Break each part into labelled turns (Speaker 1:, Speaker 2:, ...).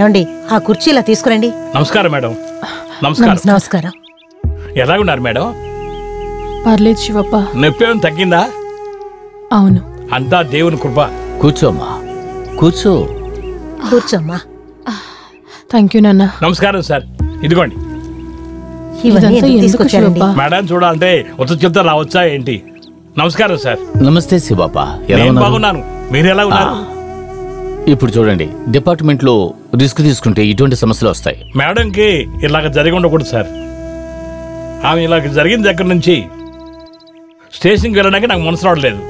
Speaker 1: ఏమండి ఆ కుర్చీ ఇలా తీసుకురండి.
Speaker 2: నమస్కారం మేడం. నమస్కారం.
Speaker 1: నమస్కారం.
Speaker 2: ఎలాగున్నారు మేడం?
Speaker 3: పర్లేదు శివప్ప.
Speaker 2: నొప్పి ఏమైనా తగ్గిందా?
Speaker 3: అవును.
Speaker 2: అంతా దేవుని కృప.
Speaker 4: కూర్చోమ్మా, కూర్చో.
Speaker 1: కూర్చోమ్మా.
Speaker 3: థ్యాంక్ యూ నాన్న.
Speaker 2: నమస్కారం సార్. ఇదిగోండి. మేడం చూడాలంటే ఉత్త చెప్తా రావచ్చా ఏంటి? నమస్కారం సార్.
Speaker 4: నమస్తే శివప్ప.
Speaker 2: బాగున్నాను, మీరు ఎలా ఉన్నారు?
Speaker 4: ఇప్పుడు చూడండి, డిపార్ట్మెంట్ లో రిస్క్ తీసుకుంటే ఇటువంటి సమస్యలు వస్తాయి.
Speaker 2: మేడంకి ఇలాగ జరిగి ఉండకూడదు సార్. ఆమె ఇలాగ జరిగిన దగ్గర నుంచి స్టేషన్కి వెళ్ళడానికి నాకు మనసు రావట్లేదు.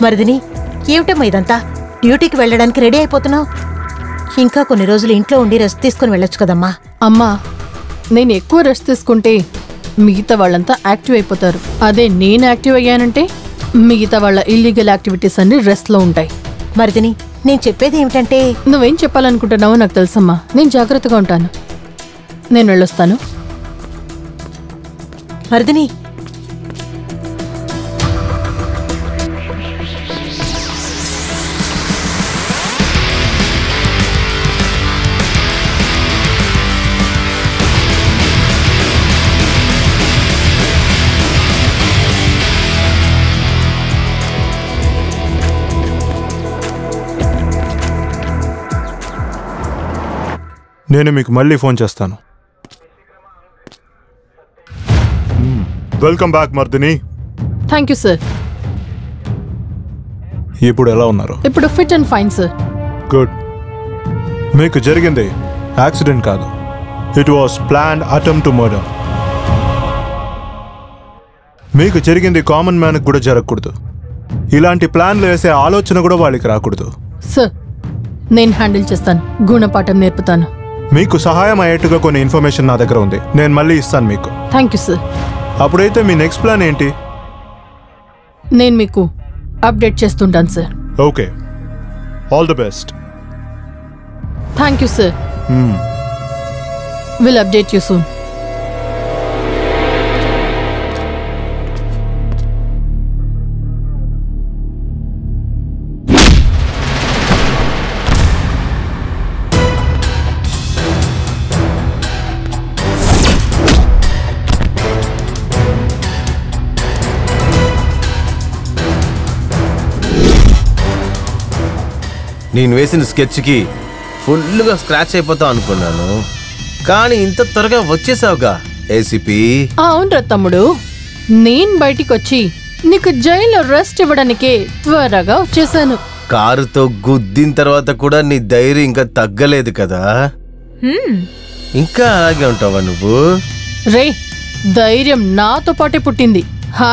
Speaker 1: మరిదిని, ఏమిటమ్మా ఇదంతా? డ్యూటీకి వెళ్ళడానికి రెడీ అయిపోతున్నావు? ఇంకా కొన్ని రోజులు ఇంట్లో ఉండి రెస్ట్ తీసుకుని వెళ్ళొచ్చు కదమ్మా.
Speaker 3: అమ్మా, నేను ఎక్కువ రెస్ట్ తీసుకుంటే మిగతా వాళ్ళంతా యాక్టివ్ అయిపోతారు. అదే నేను యాక్టివ్ అయ్యానంటే మిగతా వాళ్ళ ఇల్లీగల్ యాక్టివిటీస్ అన్ని రెస్ట్లో ఉంటాయి.
Speaker 1: మరిదిని, నేను చెప్పేది ఏమిటంటే,
Speaker 3: నువ్వేం చెప్పాలనుకుంటున్నావో నాకు తెలుసమ్మా. నేను జాగ్రత్తగా ఉంటాను. నేను వెళ్ళొస్తాను.
Speaker 1: మరిదిని,
Speaker 5: నేను మీకు మళ్ళీ ఫోన్ చేస్తాను. Welcome back Mardini.
Speaker 3: Thank you sir.
Speaker 5: ఇప్పుడు ఎలా ఉన్నారు?
Speaker 3: ఇప్పుడు fit and fine sir.
Speaker 5: Good. మీకు జరిగింది యాక్సిడెంట్ కాదు, it was planned attempt to murder. మీకు జరిగింది కామన్ మ్యాన్కి కూడా జరగకూడదు. ఇలాంటి ప్లాన్లు వేసే ఆలోచన కూడా వాళ్ళకి రాకూడదు.
Speaker 3: సార్, నేను హ్యాండిల్ చేస్తాను. గుణపాఠం నేర్పుతాను.
Speaker 5: మీకు సహాయం అయ్యేట్టుగా కొన్ని ఇన్ఫర్మేషన్ నా దగ్గర ఉంది, నేను మళ్ళీ ఇస్తాను మీకు.
Speaker 3: Thank you sir.
Speaker 5: అప్పుడైతే మీ నెక్స్ట్ ప్లాన్ ఏంటి?
Speaker 3: నేను మీకు అప్డేట్ చేస్తుంటాను sir.
Speaker 5: Okay, all the best.
Speaker 3: Thank you sir. Will update you soon.
Speaker 6: నేను వేసిన స్కెచ్కి ఫుల్గా స్క్రాచ్ అయిపోతావు అనుకున్నాను, కానీ ఇంత త్వరగా వచ్చేసావుగా ఏసీపీ.
Speaker 3: అవునరా తమ్ముడు, నేను బయటికి వచ్చి నీకు జైల్లో రెస్ట్ ఇవ్వడానికే త్వరగా వచ్చేసాను.
Speaker 6: కారుతో గుద్దిన తర్వాత కూడా నీ ధైర్యం ఇంకా తగ్గలేదు కదా? ఇంకా అలాగే ఉంటావా నువ్వు?
Speaker 3: రే, ధైర్యం నాతో పాటే పుట్టింది,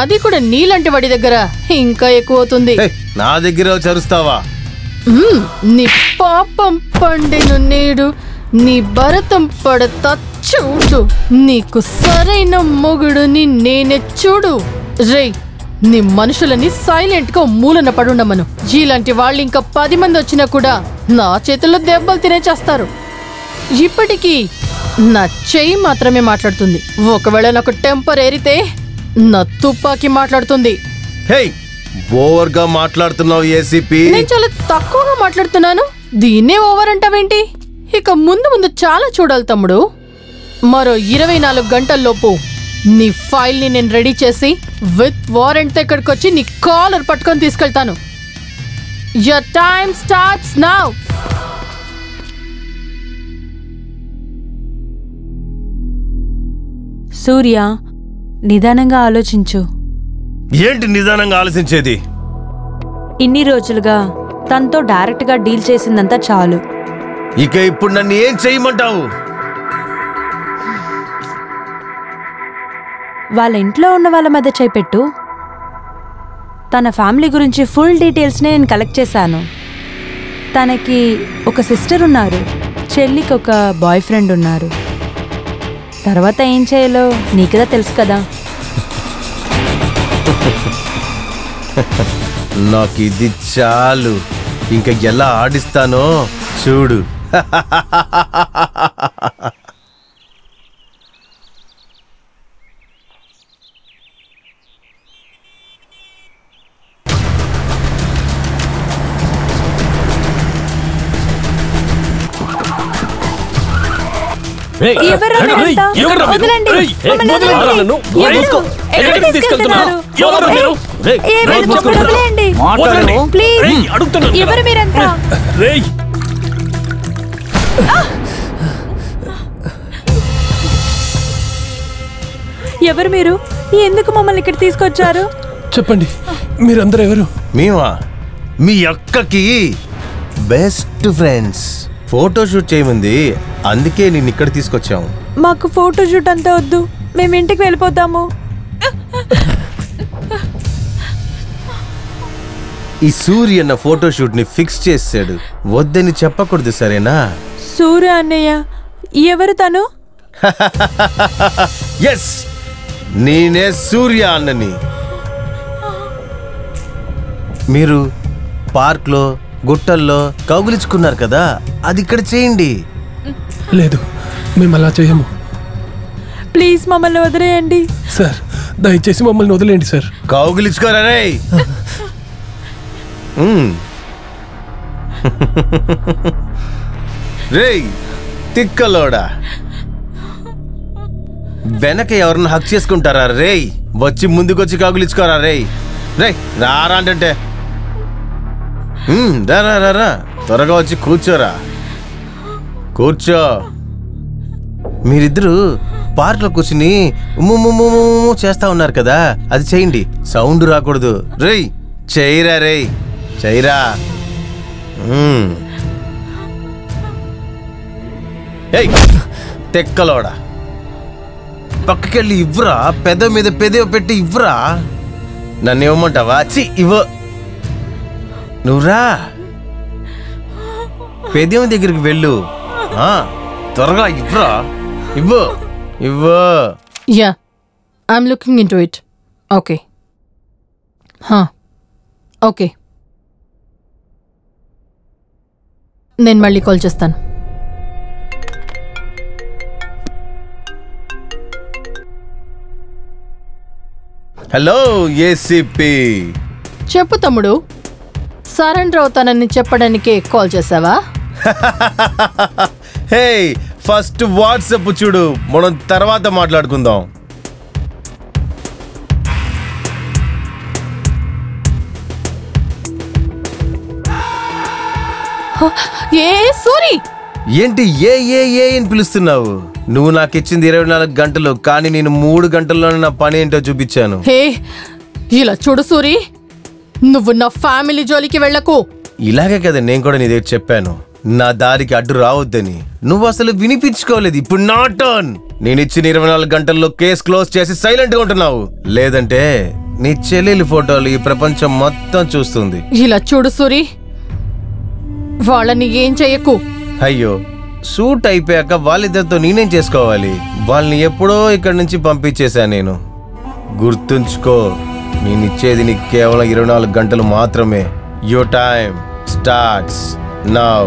Speaker 3: అది కూడా నీలాంటి వాడి దగ్గర ఇంకా ఎక్కువ అవుతుంది.
Speaker 6: నా దగ్గర చరుస్తావా?
Speaker 3: నీ పాపం పండెను నేడు, నీ భరతం పడతా చూడు, నీకు సరైన మొగుడుని నేనే చూడు. రే, నీ మనుషులని సైలెంట్ గా మూలన పడుండమను. ఇలాంటి వాళ్ళు ఇంకా 10 మంది వచ్చినా కూడా నా చేతుల్లో దెబ్బలు తినేచేస్తారు. ఇప్పటికీ నా చెయ్యి మాత్రమే మాట్లాడుతుంది. ఒకవేళ నాకు టెంపర్ ఏరితే నా తుపాకీ మాట్లాడుతుంది.
Speaker 6: హే, ఓవర్గా మాట్లాడుతున్నావు ఏసీపీ.
Speaker 3: నేను చాలా తక్కువగా మాట్లాడుతున్నాను. దీన్నే ఓవర్ అంటావేంటి? ఇక ముందు ముందు చాలా చూడాలి తమ్ముడు. మరో 24 గంటల్లోపు నీ ఫైల్ ని నేను రెడీ చేసి విత్ వారెంట్ ఇక్కడికి వచ్చి నీ కాలర్ పట్టుకొని తీసుకెళ్తాను. Your time starts now.
Speaker 7: Surya, నిదానంగా ఆలోచించు.
Speaker 6: ఏంటి నిదానంగా ఆలోచించేది?
Speaker 7: ఇన్ని రోజులుగా తనతో డైరెక్ట్గా డీల్ చేసిందంతా చాలు.
Speaker 6: ఇక ఇప్పుడు నన్ను ఏం చేయమంటావు?
Speaker 7: వాళ్ళ ఇంట్లో ఉన్న వాళ్ళ మధ్య చేపెట్టు. తన ఫ్యామిలీ గురించి ఫుల్ డీటెయిల్స్ని నేను కలెక్ట్ చేశాను. తనకి ఒక సిస్టర్ ఉన్నారు, చెల్లికి ఒక బాయ్ ఫ్రెండ్ ఉన్నారు. తర్వాత ఏం చేయాలో నీకుదా తెలుసు కదా.
Speaker 6: నాకు ఇది చాలు. ఇంకా ఎలా ఆడిస్తానో చూడు.
Speaker 7: ఎవరు మీరంతా? వదలండి. మమ్మల్ని వదలండి. ఎక్కడికి తీసుకెళ్తున్నారు? వదలండి. ప్లీజ్. ఎవరు మీరంతా? ఎవరు మీరు? ఎందుకు మమ్మల్ని ఇక్కడ తీసుకొచ్చారు?
Speaker 8: చెప్పండి, మీరందరూ ఎవరు?
Speaker 6: మేమా మీ అక్కకి బెస్ట్ ఫ్రెండ్స్. ఫోటోషూట్ చేయమంది, అందుకే నేను ఇక్కడ తీసుకొచ్చాము.
Speaker 7: మాకు ఫోటోషూట్ అంతా వద్దు, మేము ఇంటికి వెళ్ళిపోతాము.
Speaker 6: ఈ సూర్య అన్న ఫోటోషూట్ ని ఫిక్స్ చేసాడు. వద్దని చెప్పకూడదు, సరేనా?
Speaker 7: సూర్య అన్నయ్య ఎవరు తను?
Speaker 6: ఎస్, నేనే సూర్య అన్నని. మీరు పార్క్లో గుట్టల్లో కౌగులించుకున్నారు కదా, అది ఇక్కడ చేయండి.
Speaker 8: లేదు, మేము అలా చేయము.
Speaker 7: ప్లీజ్ మమ్మల్ని వదిలేయండి
Speaker 8: సార్. దయచేసి మమ్మల్ని వదిలేయండి సార్.
Speaker 6: కౌగులించుకోరా రే. రేయ్ తిక్కలోడా, వెనక ఎవరిని హక్ చేసుకుంటారా రేయ్? వచ్చి ముందుకొచ్చి కౌగులించుకోరా రేయ్. రేయ్ రారా అంటే రా, త్వరగా వచ్చి కూర్చోరా. కూర్చో. మీరిద్దరు పార్క్లో కూర్చుని చేస్తా ఉన్నారు కదా, అది చేయండి. సౌండ్ రాకూడదు. రేయ్ చెయ్యరా, రేయ్ చెయ్యరా. ఏయ్ తెక్కలోడా, పక్కకెళ్ళి ఇవ్వరా. పెద మీద పెదవి పెట్టి ఇవ్వరా. నన్ను ఇవ్వమంటావా? చి ఇవ్వ. నువ్వురా, పెదవి దగ్గరికి వెళ్ళు. త్వరగా ఇవ్వరా. ఇవ్వు ఇవ్వు.
Speaker 3: Yeah, I'm looking in to it. Okay okay, నేను మళ్ళీ కాల్ చేస్తాను.
Speaker 6: Hello ACP.
Speaker 3: చెప్పు తమ్ముడు, సరెండర్ అవుతానని చెప్పడానికే కాల్ చేసావా?
Speaker 6: హే, ఫస్ట్ వాట్సాప్ చూడు, మనం తర్వాత మాట్లాడుకుందాం.
Speaker 3: ఏ సూరి,
Speaker 6: ఏంటి ఏ ఏ ఏ అని పిలుస్తున్నావు? నువ్వు నాకు ఇచ్చింది 24 గంటలు, కానీ నేను 3 గంటల్లోనే నా పని ఏంటో చూపించాను.
Speaker 3: హే ఇలా చూడు సూరి, నువ్వు నా ఫ్యామిలీ జోలికి వెళ్ళకు.
Speaker 6: ఇలాగే కదా నేను కూడా నీ దగ్గర చెప్పాను, నా దారికి అడ్డు రావద్దని. నువ్వు అసలు వినిపించుకోలేదు. ఇప్పుడు నా టర్న్. నేను ఇచ్చిన 24 గంటల్లో కేసు క్లోజ్ చేసి సైలెంట్ గా ఉంటున్నావు. లేదంటే నీ చెల్లెలి ఫోటోలు ఈ ప్రపంచం మొత్తం చూస్తుంది.
Speaker 3: ఇలా చూడు సూరి, వాళ్ళని ఏం చెయ్యకు.
Speaker 6: అయ్యో, షూట్ అయిపోయాక వాళ్ళిద్దరితో నేనేం చేసుకోవాలి? వాళ్ళని ఎప్పుడో ఇక్కడి నుంచి పంపించేశా నేను. గుర్తుంచుకో, నేనిచ్చేది నీకు కేవలం 24 గంటలు మాత్రమే. Your time starts now.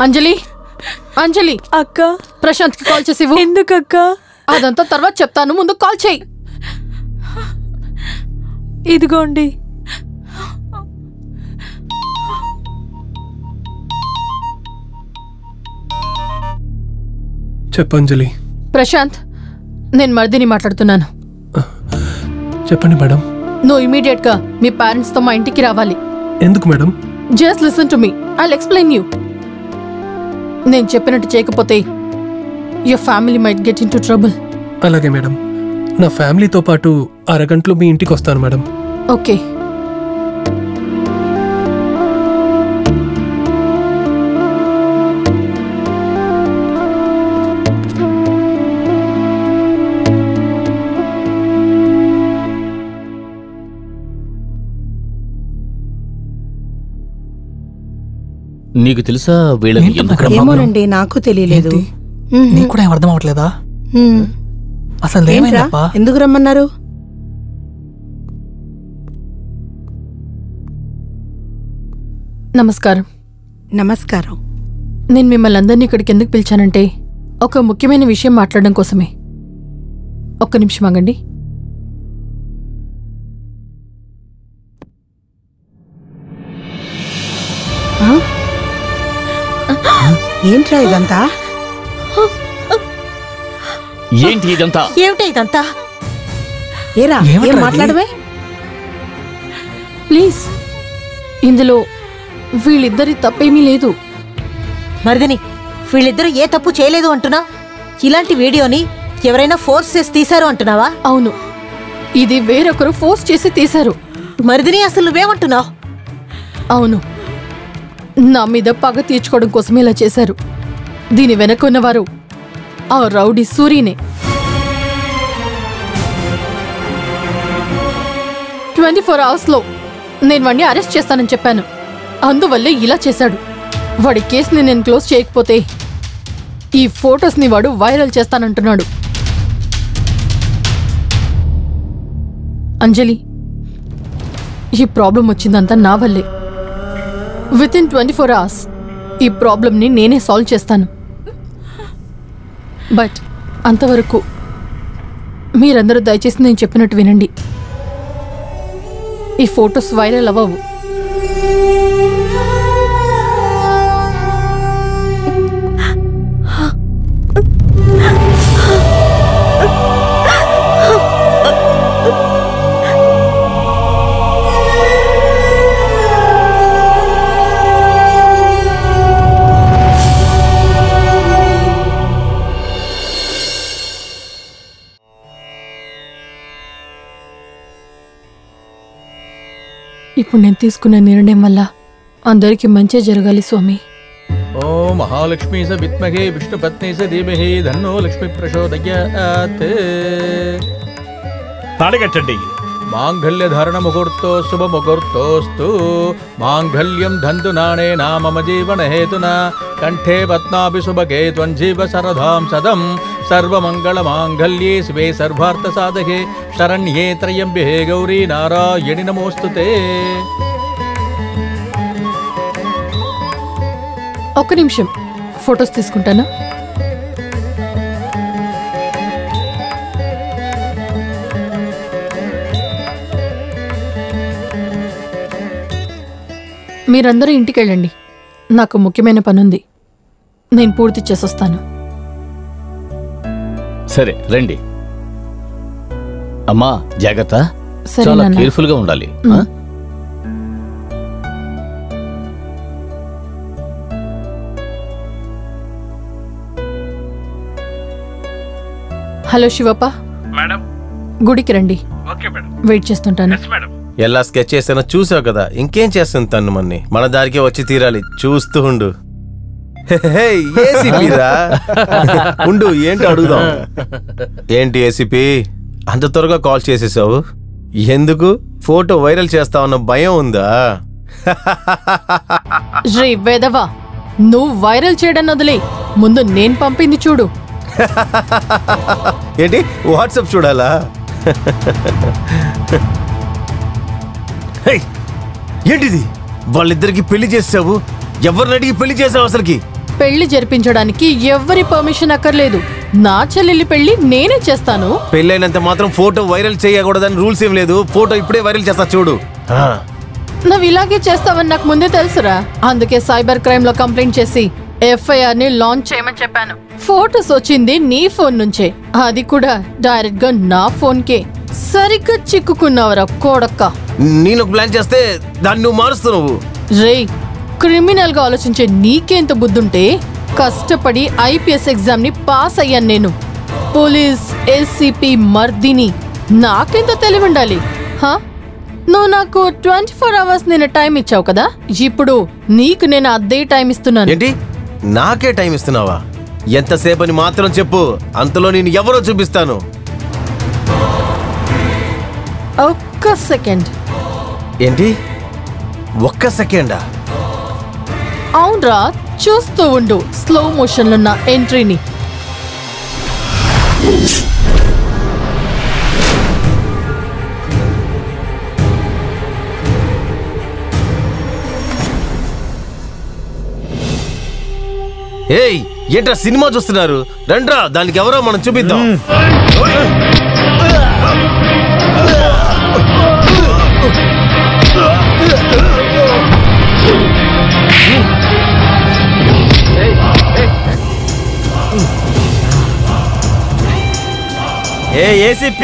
Speaker 3: Anjali Anjali
Speaker 7: అక్క
Speaker 3: ప్రశాంత్కి కాల్ చేసి ఇవ్వు.
Speaker 7: ఎందుకక్క?
Speaker 3: అదంతా తర్వాత చెప్తాను, ముందు కాల్ చేయి.
Speaker 7: ఇదిగోండి.
Speaker 8: చెప్పు అంజలి.
Speaker 3: ప్రశాంత్, నేను మరిదిని మాట్లాడుతున్నాను.
Speaker 8: చెప్పండి మేడం.
Speaker 3: నువ్వు ఇమీడియట్ గా మీ పేరెంట్స్ తో మా ఇంటికి రావాలి.
Speaker 8: ఎందుకు madam?
Speaker 3: Just listen to me, I'll explain you. నేను చెప్పినట్టు చేయకపోతే your family might get in to trouble.
Speaker 8: అలాగే మేడం, నా ఫ్యామిలీతో పాటు అరగంటలో మీ ఇంటికి వస్తాను మేడం.
Speaker 3: ఓకే.
Speaker 4: నీకు తెలుసా వీళ్ళని ఎందుకు
Speaker 1: ఏమోనండి, నాకు తెలియలేదు.
Speaker 9: నీకు కూడా ఏం అర్థం అవట్లేదా? అసలు ఏమైందప్పా?
Speaker 1: ఎందుకు రమ్మన్నారు?
Speaker 3: నమస్కారం.
Speaker 1: నమస్కారం.
Speaker 3: నేను మిమ్మల్ని అందరినీ ఇక్కడికి ఎందుకు పిలిచానంటే ఒక ముఖ్యమైన విషయం మాట్లాడడం కోసమే. ఒక్క నిమిషం ఆగండి.
Speaker 1: ఏంట్రా ఇదంతా?
Speaker 4: ఏంటి ఇదంతా?
Speaker 1: ఏమిటా ఇదంతా? ఏరా,
Speaker 9: ఏమంటారు
Speaker 1: ఏం
Speaker 9: అది?
Speaker 1: మాట్లాడవే?
Speaker 3: ప్లీజ్, ఇందులో వీళ్ళిద్దరి తప్పేమీ లేదు.
Speaker 1: మరిదిని, వీళ్ళిద్దరూ ఏ తప్పు చేయలేదు అంటున్నా? ఇలాంటి వీడియోని ఎవరైనా ఫోర్స్ చేసి తీశారు అంటున్నావా?
Speaker 3: అవును, ఇది వేరొకరు ఫోర్స్ చేసి తీశారు.
Speaker 1: మరిదిని, అసలు నువ్వేమంటున్నావు?
Speaker 3: అవును, నా మీద పగ తీర్చుకోవడం కోసమే ఇలా చేశారు. దీని వెనక ఉన్నవారు ఆ రౌడీ సూరీనే. 24 అవర్స్లో నేను వాడిని అరెస్ట్ చేస్తానని చెప్పాను. అందువల్లే ఇలా చేశాడు. వాడి కేసుని నేను క్లోజ్ చేయకపోతే ఈ ఫొటోస్ని వాడు వైరల్ చేస్తానంటున్నాడు. అంజలి, ఈ ప్రాబ్లం వచ్చిందంతా నా వల్లే. వితిన్ 24 అవర్స్ ఈ ప్రాబ్లంని నేనే సాల్వ్ చేస్తాను. బట్ అంతవరకు మీరందరూ దయచేసి నేను చెప్పినట్టు వినండి. ఈ ఫొటోస్ వైరల్ అవ్వవు. ఇప్పుడు నేను తీసుకున్న నిర్ణయం వల్ల అందరికీ మంచి జరగాలి స్వామి.
Speaker 10: ఓ మహాలక్ష్మీ స విద్మహే విష్ణుపత్ని స ధీమహి ధన్నో లక్ష్మి ప్రచోదయాత్.
Speaker 2: తాళి కట్టండి.
Speaker 10: మాంగళ్య ధారణ ముహూర్తో శుభ ముహూర్తోస్తు. మాంగళ్యం ధంతు నానే నామమ జీవన హేతున కంఠే పద్మాభి శుభగే త్వంజీవ శరధాం సదం. సర్వమంగళ మాంగళ్యే శివే సర్వార్థ సాధకే శరణ్యే త్రయంబే గౌరీ నారాయణి నమోస్తుతే.
Speaker 3: ఒక్క నిమిషం, ఫొటోస్ తీసుకుంటానా? మీరందరూ ఇంటికి వెళ్ళండి. నాకు ముఖ్యమైన పనుంది, నేను పూర్తి చేసొస్తాను.
Speaker 4: సరే రండి. అమ్మా జాగ్రత్త,
Speaker 3: సరే
Speaker 4: చాలా
Speaker 3: నాన్న.
Speaker 4: కేర్ఫుల్ గా ఉండాలి. ఆ?
Speaker 3: Hello Shivappa,
Speaker 2: madam.
Speaker 3: గుడికి రండి,
Speaker 2: ఓకే మేడం.
Speaker 3: వెయిట్ చేస్తుంటాను.
Speaker 2: మేడం.
Speaker 6: ఎలా స్కెచ్ చేసానో చూసావు కదా, ఇంకేం చేస్తుంది తను మన్ని. మన దారికి వచ్చి తీరాలి, చూస్తూ ఉండు. ఏసీపీ రా. ఉండు, ఏంటి అడుగుదాం. ఏంటి ఏసీపీ, అంత త్వరగా కాల్ చేసేసావు? ఎందుకు? ఫోటో వైరల్ చేస్తావన్న భయం ఉందా?
Speaker 3: రే వేదవా, నువ్వు వైరల్ చేయడం వదిలే, ముందు నేను పంపింది చూడు.
Speaker 6: ఏంటి వాట్సాప్ చూడాలా? ఏంటిది? వాళ్ళిద్దరికి పెళ్లి చేసావు? ఎవరిని అడిగి పెళ్లి చేసావు? అసలుకి
Speaker 3: పెళ్లి జరిపించడానికి ఎవ్వరి పర్మిషన్ అక్కర్లేదు. నా చెల్లెలి పెళ్లి నేనే చేస్తాను.
Speaker 6: పెళ్ళైనంత మాత్రం ఫోటో వైరల్ చేయకూడదని రూల్స్ ఏం లేదు. ఫోటో ఇప్పుడే వైరల్ చేస్తా చూడు.
Speaker 3: నువ్వు ఇలాగే చేస్తావని నాకు ముందే తెలుసురా. అందుకే సైబర్ క్రైమ్ లో కంప్లైంట్ చేసి FIR ని లాంచ్ చేయమని చెప్పాను. ఫోటోస్ వచ్చింది నీ ఫోన్ నుంచే, అది కూడా డైరెక్ట్ గా నా ఫోన్ కే. సరిగ్గా చిక్కుకున్నావురా కొడక్క.
Speaker 6: నేను ఒక ప్లాన్ చేస్తే దాన్ని నువ్వు మారుస్తున్నావు.
Speaker 3: రేయ్, క్రిమినల్ గా ఆలోచించే నీకేంత బుద్ధుంటే కష్టపడి IPS ఎగ్జామ్ ని పాస్ అయ్యాను నేను. పోలీస్ ACP మర్దిని, నాకెంత తెలివి ఉండాలి. నువ్వు నాకు 24 hours నేను టైం ఇచ్చావు కదా, ఇప్పుడు నీకు నేను అదే టైం ఇస్తున్నాను.
Speaker 6: ఏంటి, నాకే టైం ఇస్తున్నావా? ఎంతసేపు అని మాత్రం చెప్పు, అంతలో నేను ఎవరో చూపిస్తాను.
Speaker 3: ఒక్క సెకండ్.
Speaker 6: ఏంటి, ఒక్క సెకండా?
Speaker 3: అవునరా, చూస్తూ ఉండు స్లో మోషన్ లో నా ఎంట్రీని.
Speaker 6: ఏయ్, ఏంట్రా సినిమా చూస్తున్నారు? రండ్రా, దానికి ఎవరో మనం చూపిద్దాం.
Speaker 11: ACP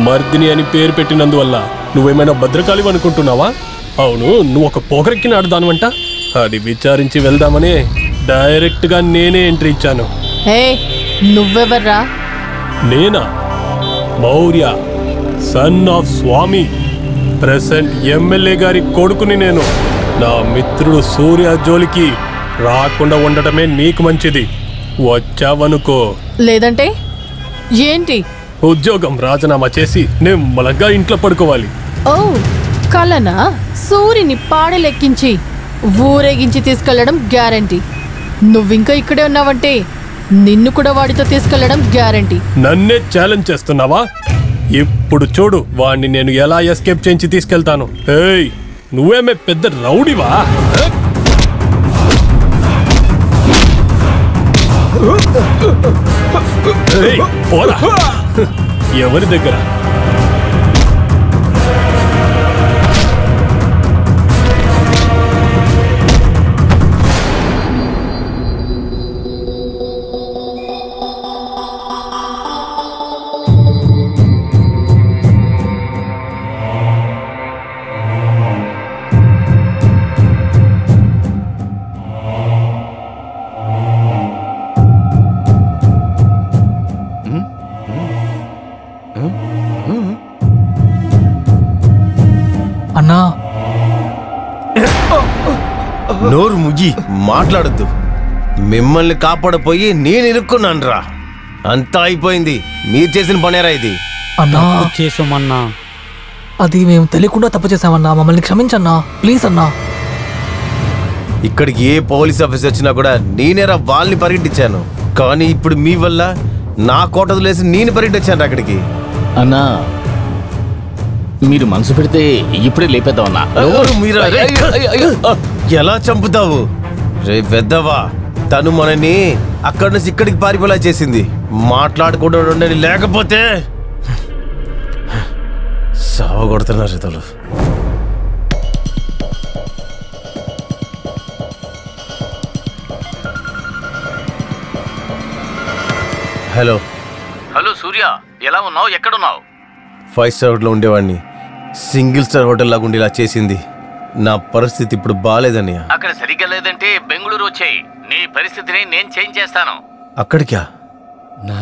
Speaker 8: మర్దిని అని పేరు పెట్టినందువల్ల నువ్వేమైనా భద్రకాళి అనుకుంటున్నావా? అవును, నువ్వు ఒక పోకరెక్కి నాడుదానువంట. అది విచారించి వెళ్దామని డైరెక్ట్ గా నేనే ఎంట్రీ ఇచ్చాను.
Speaker 3: నువ్వెవర్రా?
Speaker 8: నేనా? Maurya, son of Swami, present MLA గారి కొడుకుని నేను. నా మిత్రుడు సూర్య జోలికి రాకుండా ఉండటమే నీకు మంచిది. వచ్చావనుకో.
Speaker 3: లేదంటే ఏంటి?
Speaker 8: ఉద్యోగం రాజీనామా చేసి నిమ్మలంగా ఇంట్లో పడుకోవాలి.
Speaker 3: ఓ కలనా? సూర్యుని పాడలెక్కించి ఊరేగించి తీసుకెళ్లడం గ్యారంటీ. నువ్వింకా ఇక్కడే ఉన్నావంటే నిన్ను కూడా వాడితో తీసుకెళ్లడం గ్యారంటీ.
Speaker 8: నన్నే ఛాలెంజ్ చేస్తున్నావా? ఇప్పుడు చూడు వాణ్ణి నేను ఎలా ఎస్కేప్ చేయించి తీసుకెళ్తాను. ఏయ్, నువ్వేమే పెద్ద రౌడీవా? పోరా, ఎవరి దగ్గర?
Speaker 9: అన్నా
Speaker 6: నోరు ముగి మాట్లాడద్దు. మిమ్మల్ని కాపాడపోయి నేను ఇరుక్కున్నాను రా. అంతా అయిపోయింది. మీరు చేసిన పనేరా ఇది?
Speaker 9: అన్నా
Speaker 11: చేసామన్నా,
Speaker 9: అది మేము తెలియకుండా తప్పు చేసామన్నా, మమ్మల్ని క్షమించన్నా ప్లీజ్ అన్నా.
Speaker 6: ఇక్కడికి ఏ పోలీస్ ఆఫీసర్ వచ్చినా కూడా నేనేరా వాళ్ళని పరిగెట్టించాను. కానీ ఇప్పుడు మీ వల్ల నా కోట వదిలేసి నేను పరిగెట్టించాను అక్కడికి.
Speaker 4: అన్నా మీరు మనసు పెడితే ఇప్పుడే లేపేద్దాం అన్నా.
Speaker 6: ఎలా చంపుతావు రే పెద్దవా? తను మనని అక్కడి నుంచి ఇక్కడికి పారిపోలా చేసింది. మాట్లాడకుండా ఉండని, లేకపోతే సావగొడుతున్నారు ఇతలు. హలో
Speaker 4: హలో సూర్య, ఎలా ఉన్నావు? ఎక్కడున్నావు?
Speaker 6: 5 స్టార్ లో ఉండేవాడిని. సింగిల్ స్టార్ హోటల్ లాగా ఉండేలా చేసింది. నా పరిస్థితి ఇప్పుడు బాగాలేదన్నయ్య.
Speaker 4: అక్కడ సరిగ్గా లేదంటే బెంగళూరు వచ్చేయి. నీ పరిస్థితిని నేను చేంజ్ చేస్తాను.
Speaker 6: అక్కడికా?
Speaker 4: నా